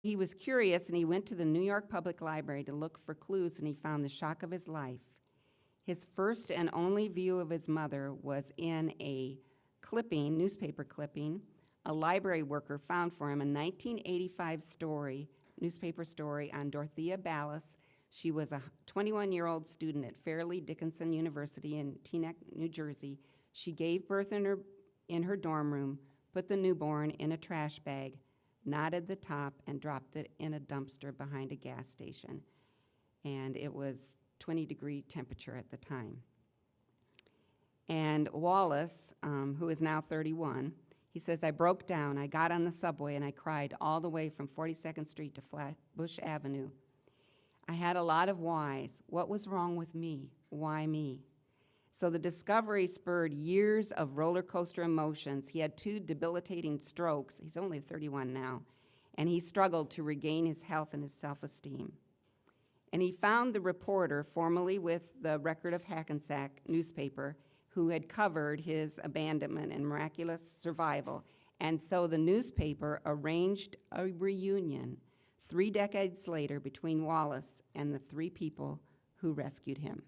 He was curious, and he went to the New York Public Library to look for clues, and he found the shock of his life. His first and only view of his mother was in a clipping, newspaper clipping, a library worker found for him a 1985 story, newspaper story on Dorothea Ballas. She was a 21-year-old student at Fairleigh Dickinson University in Teaneck, New Jersey. She gave birth in her dorm room, put the newborn in a trash bag, knotted the top, and dropped it in a dumpster behind a gas station. And it was 20-degree temperature at the time. And Wallace, who is now 31, he says, I broke down. I got on the subway and I cried all the way from 42nd Street to Flatbush Avenue. I had a lot of whys. What was wrong with me? Why me? So the discovery spurred years of roller coaster emotions. He had 2 debilitating strokes. He's only 31 now. And he struggled to regain his health and his self-esteem. And he found the reporter, formerly with the Record of Hackensack newspaper, who had covered his abandonment and miraculous survival. And so the newspaper arranged a reunion 3 decades later between Wallace and the 3 people who rescued him.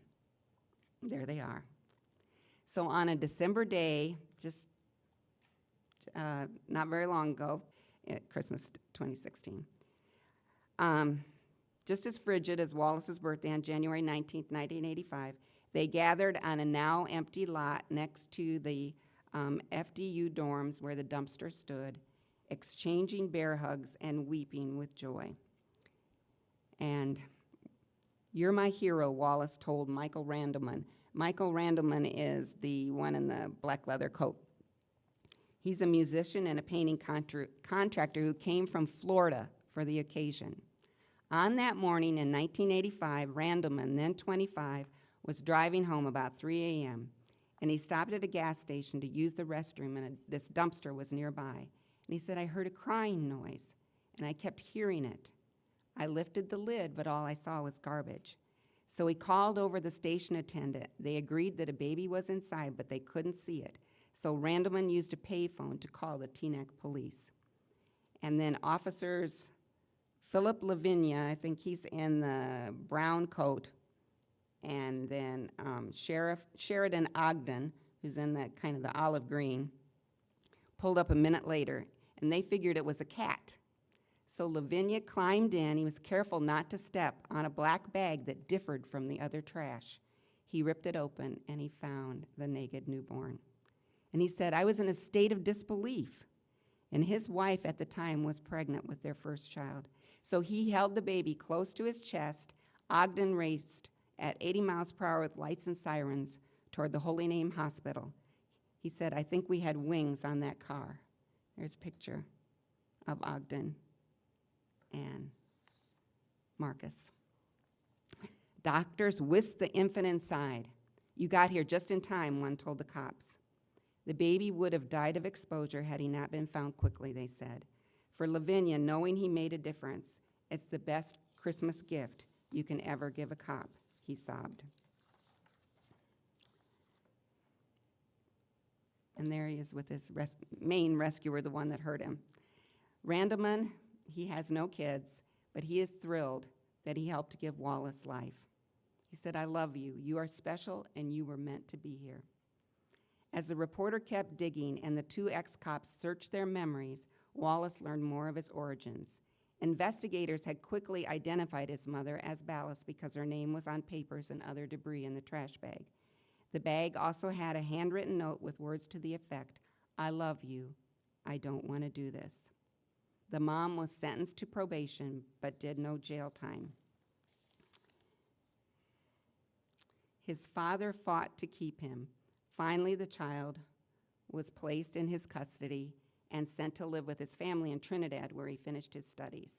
There they are. So on a December day, just not very long ago, at Christmas 2016, just as frigid as Wallace's birthday on January 19th, 1985, they gathered on a now empty lot next to the FDU dorms where the dumpster stood, exchanging bear hugs and weeping with joy. And you're my hero, Wallace told Michael Randleman. Michael Randleman is the one in the black leather coat. He's a musician and a painting contractor who came from Florida for the occasion. On that morning in 1985, Randleman, then 25, was driving home about 3 a.m., and he stopped at a gas station to use the restroom, and this dumpster was nearby. And he said, I heard a crying noise, and I kept hearing it. I lifted the lid, but all I saw was garbage. So he called over the station attendant. They agreed that a baby was inside, but they couldn't see it. So Randleman used a payphone to call the Teaneck police. And then officers Philip Lavinia, I think he's in the brown coat, and then Sheriff Sheridan Ogden, who's in that kind of the olive green, pulled up a minute later, and they figured it was a cat. So Lavinia climbed in. He was careful not to step on a black bag that differed from the other trash. He ripped it open, and he found the naked newborn. And he said, I was in a state of disbelief. And his wife at the time was pregnant with their first child. So he held the baby close to his chest. Ogden raced at 80 miles per hour with lights and sirens toward the Holy Name Hospital. He said, I think we had wings on that car. There's a picture of Ogden and Marcus. Doctors whisked the infant inside. You got here just in time, one told the cops. The baby would have died of exposure had he not been found quickly, they said. For Lavinia, knowing he made a difference, it's the best Christmas gift you can ever give a cop, he sobbed. And there he is with his main rescuer, the one that hurt him. Randleman, he has no kids, but he is thrilled that he helped to give Wallace life. He said, I love you. You are special, and you were meant to be here. As the reporter kept digging and the 2 ex-cops searched their memories, Wallace learned more of his origins. Investigators had quickly identified his mother as Ballas because her name was on papers and other debris in the trash bag. The bag also had a handwritten note with words to the effect, I love you. I don't want to do this. The mom was sentenced to probation but did no jail time. His father fought to keep him. Finally, the child was placed in his custody and sent to live with his family in Trinidad, where he finished his studies.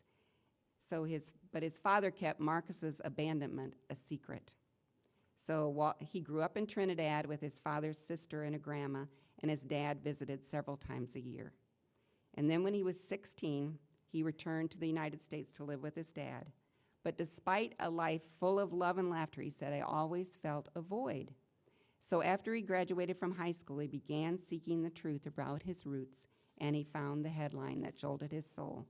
But his father kept Marcus's abandonment a secret. So he grew up in Trinidad with his father's sister and a grandma, and his dad visited several times a year. And then when he was 16, he returned to the United States to live with his dad. But despite a life full of love and laughter, he said, I always felt a void. So after he graduated from high school, he began seeking the truth about his roots, and he found the headline that jolted his soul.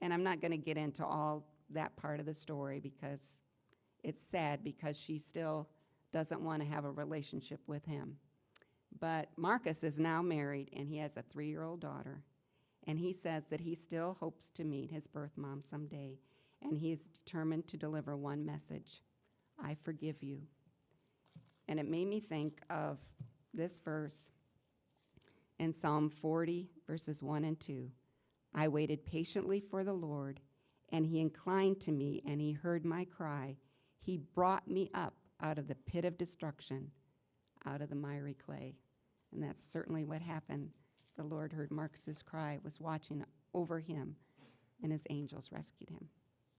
And I'm not going to get into all that part of the story because it's sad, because she still doesn't want to have a relationship with him. But Marcus is now married, and he has a 3-year-old daughter. And he says that he still hopes to meet his birth mom someday, and he is determined to deliver one message: I forgive you. And it made me think of this verse in Psalm 40, verses 1 and 2. I waited patiently for the Lord, and he inclined to me, and he heard my cry. He brought me up out of the pit of destruction, out of the miry clay. And that's certainly what happened. The Lord heard Marcus's cry, was watching over him, and his angels rescued him.